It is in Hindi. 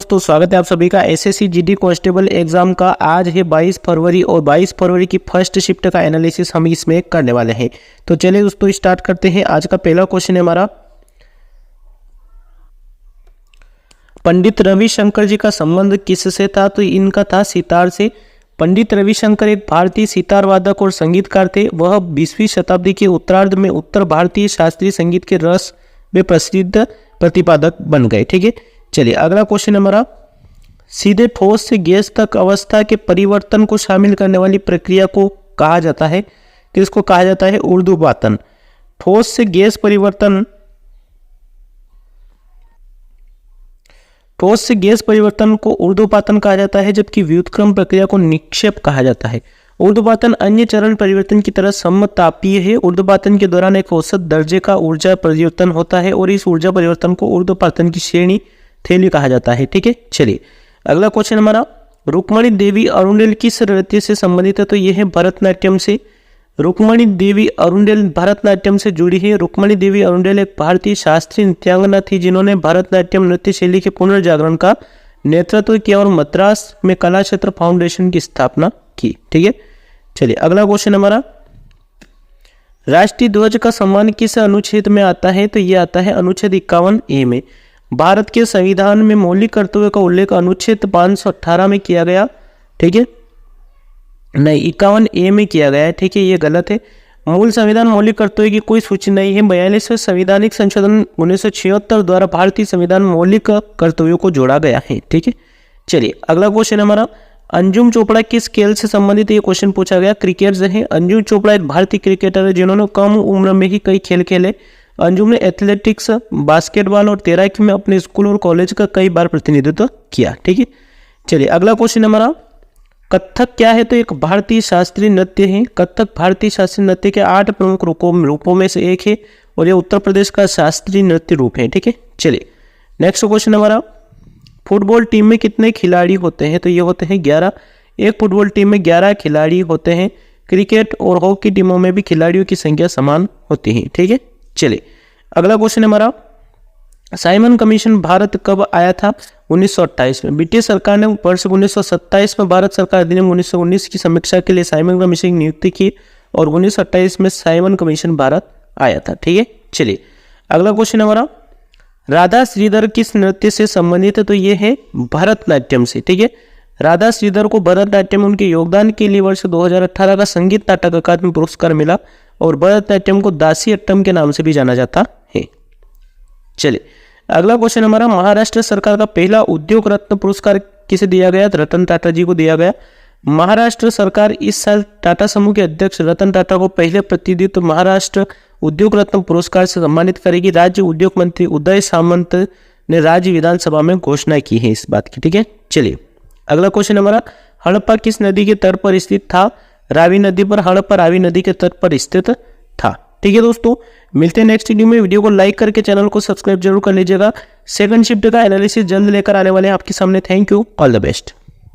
दोस्तों, स्वागत है आप सभी का एसएससी जीडी कांस्टेबल एग्जाम का। आज है 22 फरवरी और 22 फरवरी की फर्स्ट शिफ्ट का एनालिसिस हम इसमें करने वाले हैं। तो चलिए दोस्तों स्टार्ट करते हैं। आज का पहला क्वेश्चन है हमारा, पंडित रविशंकर जी का संबंध किससे था? तो इनका था सितार से। पंडित रविशंकर एक भारतीय सितार वादक और संगीतकार थे। वह 20वीं शताब्दी के उत्तरार्ध में उत्तर भारतीय शास्त्रीय संगीत के रस में प्रसिद्ध प्रतिपादक बन गए। ठीक है, चलिए अगला क्वेश्चन हमारा, सीधे ठोस से गैस तक अवस्था के परिवर्तन को शामिल करने वाली प्रक्रिया को कहा जाता है? किसको कहा जाता है? ऊर्ध्वपातन। ठोस से गैस परिवर्तन, ठोस से गैस परिवर्तन को ऊर्ध्वपातन कहा जाता है, जबकि व्युत्क्रम प्रक्रिया को निक्षेप कहा जाता है। ऊर्ध्वपातन अन्य चरण परिवर्तन की तरह समतापीय है। ऊर्ध्वपातन के दौरान एक औसत दर्जे का ऊर्जा परिवर्तन होता है और इस ऊर्जा परिवर्तन को ऊर्ध्वपातन की श्रेणी थैली कहा जाता है। ठीक है, चलिए अगला क्वेश्चन हमारा, रुक्मणी देवी अरुंडेल किस नृत्य से संबंधित है? तो यह है भरतनाट्यम से। रुक्मणी देवी अरुंडेल भरतनाट्यम से जुड़ी है। रुक्मणी देवी अरुंडेल एक भारतीय शास्त्रीय नृत्यांगना थी जिन्होंने भरतनाट्यम नृत्य शैली के पुनर्जागरण का नेतृत्व किया और मद्रास में कला क्षेत्र फाउंडेशन की स्थापना की। ठीक है, चलिए अगला क्वेश्चन हमारा, राष्ट्रीय ध्वज का सम्मान किस अनुच्छेद में आता है? तो यह आता है अनुच्छेद 51A में। भारत के संविधान में मौलिक कर्तव्य का उल्लेख अनुच्छेद 518 में किया गया। ठीक है, नहीं 51A में किया गया है। ठीक है, ये गलत है। मूल संविधान मौलिक कर्तव्य की कोई सूची नहीं है। 42वें संवैधानिक संशोधन 1976 द्वारा भारतीय संविधान मौलिक कर्तव्यों को जोड़ा गया है। ठीक है, चलिए अगला क्वेश्चन हमारा, अंजुम चोपड़ा किस खेल से संबंधित? ये क्वेश्चन पूछा गया। क्रिकेट से है। अंजुम चोपड़ा एक भारतीय क्रिकेटर है जिन्होंने कम उम्र में ही कई खेल खेले। अंजुम ने एथलेटिक्स, बास्केटबॉल और तैराकी में अपने स्कूल और कॉलेज का कई बार प्रतिनिधित्व किया। ठीक है, चलिए अगला क्वेश्चन हमारा, कथक क्या है? तो एक भारतीय शास्त्रीय नृत्य है। कथक भारतीय शास्त्रीय नृत्य के 8 प्रमुख रूपों में से एक है और यह उत्तर प्रदेश का शास्त्रीय नृत्य रूप है। ठीक है, चलिए नेक्स्ट क्वेश्चन हमारा, फुटबॉल टीम में कितने खिलाड़ी होते हैं? तो ये होते हैं 11। एक फुटबॉल टीम में 11 खिलाड़ी होते हैं। क्रिकेट और हॉकी टीमों में भी खिलाड़ियों की संख्या समान होती है। ठीक है, चलिए अगला क्वेश्चन हमारा, साइमन कमीशन भारत कब आया था? 1928 में। ब्रिटिश सरकार ने वर्ष 1927 में भारत सरकार अधिनियम 1919 की समीक्षा के लिए साइमन कमीशन की नियुक्ति की और 1928 में साइमन कमीशन भारत आया था। ठीक है, चलिए अगला क्वेश्चन हमारा, राधा श्रीधर किस नृत्य से संबंधित है? तो ये है भरतनाट्यम से। ठीक है, राधा श्रीधर को भरतनाट्यम में उनके योगदान के लिए वर्ष 2018 का संगीत नाटक अकादमी पुरस्कार मिला और भरतनाट्यम को दासी अट्टम के नाम से भी जाना जाता है। चलिए अगला क्वेश्चन हमारा, महाराष्ट्र सरकार का पहला उद्योग रत्न पुरस्कार किसे दिया गया? रतन टाटा जी को दिया गया। महाराष्ट्र सरकार इस साल टाटा समूह के अध्यक्ष रतन टाटा को पहले प्रतिनिधित्व महाराष्ट्र उद्योग रत्न पुरस्कार से सम्मानित करेगी। राज्य उद्योग मंत्री उदय सामंत ने राज्य विधानसभा में घोषणा की है इस बात की। ठीक है, चलिए अगला क्वेश्चन हमारा, हड़प्पा किस नदी के तट पर स्थित था? रावी नदी पर। हड़प्पा रावी नदी के तट पर स्थित था। ठीक है दोस्तों, मिलते हैं नेक्स्ट वीडियो में। वीडियो को लाइक करके चैनल को सब्सक्राइब जरूर कर लीजिएगा। सेकंड शिफ्ट का एनालिसिस जल्द लेकर आने वाले हैं आपके सामने। Thank you, all the best.